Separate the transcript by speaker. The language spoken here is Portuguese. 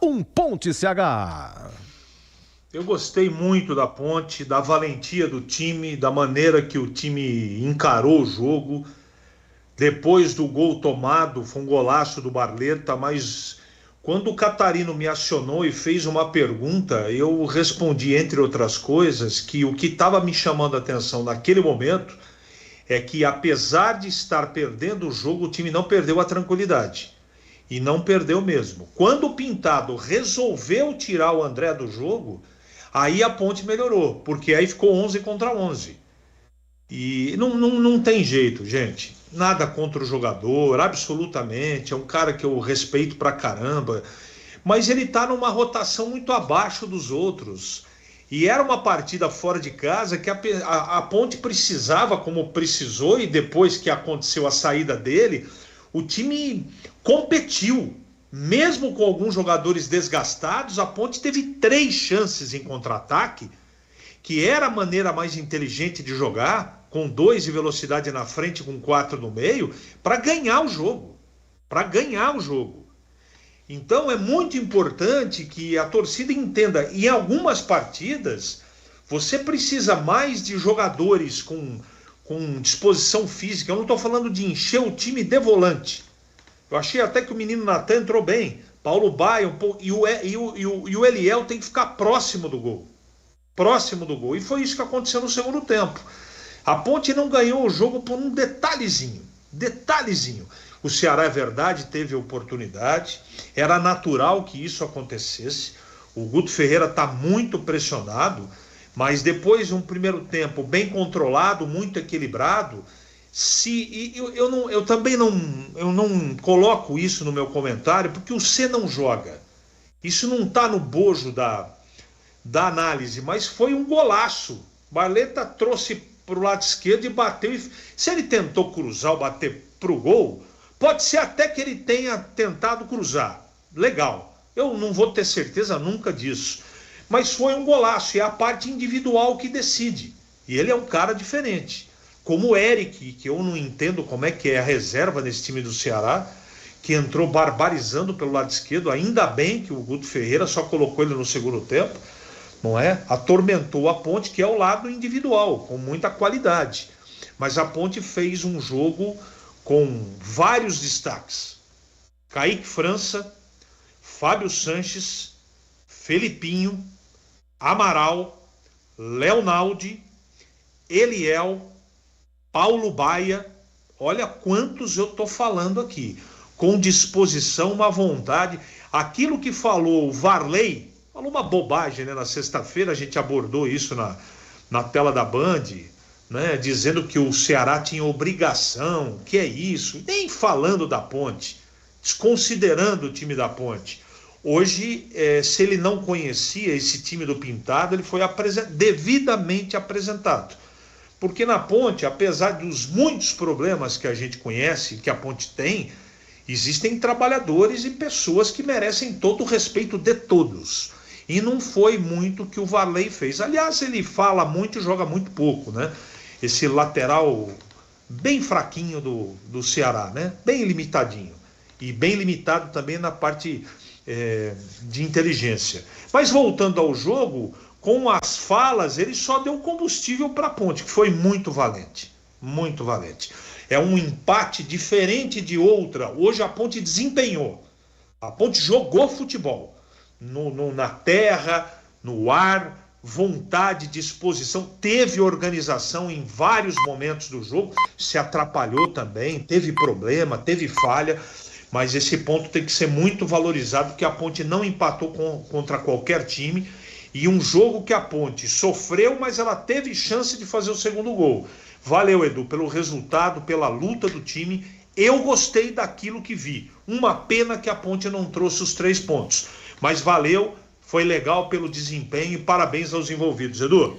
Speaker 1: com Ponte CH.
Speaker 2: Eu gostei muito da Ponte, da valentia do time, da maneira que o time encarou o jogo. Depois do gol tomado, foi um golaço do Barleta, mas quando o Catarino me acionou e fez uma pergunta, eu respondi, entre outras coisas, que o que estava me chamando a atenção naquele momento é que, apesar de estar perdendo o jogo, o time não perdeu a tranquilidade. E não perdeu mesmo. Quando o Pintado resolveu tirar o André do jogo, aí a Ponte melhorou, porque aí ficou 11 contra 11. E não tem jeito, gente. Nada contra o jogador, absolutamente. É um cara que eu respeito pra caramba. Mas ele tá numa rotação muito abaixo dos outros. E era uma partida fora de casa que a Ponte precisava, como precisou, e depois que aconteceu a saída dele, o time competiu. Mesmo com alguns jogadores desgastados, a Ponte teve 3 chances em contra-ataque, que era a maneira mais inteligente de jogar, com 2 de velocidade na frente, com 4 no meio, para ganhar o jogo. Para ganhar o jogo. Então é muito importante que a torcida entenda, em algumas partidas, você precisa mais de jogadores com disposição física. Eu não estou falando de encher o time de volante. Eu achei até que o menino Natan entrou bem. Paulo Baia, e o Eliel tem que ficar próximo do gol. Próximo do gol. E foi isso que aconteceu no segundo tempo. A Ponte não ganhou o jogo por um detalhezinho. Detalhezinho. O Ceará, é verdade, teve oportunidade. Era natural que isso acontecesse. O Guto Ferreira está muito pressionado. Mas depois de um primeiro tempo bem controlado, muito equilibrado, eu também não coloco isso no meu comentário, porque o C não joga. Isso não está no bojo da análise, mas foi um golaço. Barleta trouxe para o lado esquerdo e bateu. Se ele tentou cruzar ou bater para o gol, pode ser até que ele tenha tentado cruzar. Legal. Eu não vou ter certeza nunca disso. Mas foi um golaço, e é a parte individual que decide. E ele é um cara diferente. Como o Eric, que eu não entendo como é que é a reserva nesse time do Ceará, que entrou barbarizando pelo lado esquerdo. Ainda bem que o Guto Ferreira só colocou ele no segundo tempo, não é? Atormentou a Ponte, que é o lado individual, com muita qualidade. Mas a Ponte fez um jogo com vários destaques. Kaique França, Fábio Sanches, Felipinho, Amaral, Leonaldi, Eliel, Paulo Baia. Olha quantos eu estou falando aqui. Com disposição, uma vontade. Aquilo que falou o Varley, falou uma bobagem, né? Na sexta-feira a gente abordou isso na tela da Band, né? Dizendo que o Ceará tinha obrigação, que é isso, nem falando da Ponte, desconsiderando o time da Ponte. Hoje, se ele não conhecia esse time do Pintado, ele foi devidamente apresentado. Porque na Ponte, apesar dos muitos problemas que a gente conhece, que a Ponte tem, existem trabalhadores e pessoas que merecem todo o respeito de todos. E não foi muito que o Varley fez. Aliás, ele fala muito e joga muito pouco, né? Esse lateral bem fraquinho do Ceará, né? Bem limitadinho. E bem limitado também na parte de inteligência. Mas voltando ao jogo, com as falas, ele só deu combustível para a Ponte, que foi muito valente. Muito valente. É um empate diferente de outra. Hoje a Ponte desempenhou. A Ponte jogou futebol. Na terra, no ar, vontade, disposição, teve organização em vários momentos do jogo, se atrapalhou também, teve problema, teve falha, mas esse ponto tem que ser muito valorizado, porque a Ponte não empatou contra qualquer time, e um jogo que a Ponte sofreu, mas ela teve chance de fazer o segundo gol. Valeu, Edu, pelo resultado, pela luta do time. Eu gostei daquilo que vi. Uma pena que a Ponte não trouxe os 3 pontos. Mas valeu, foi legal pelo desempenho e parabéns aos envolvidos, Edu.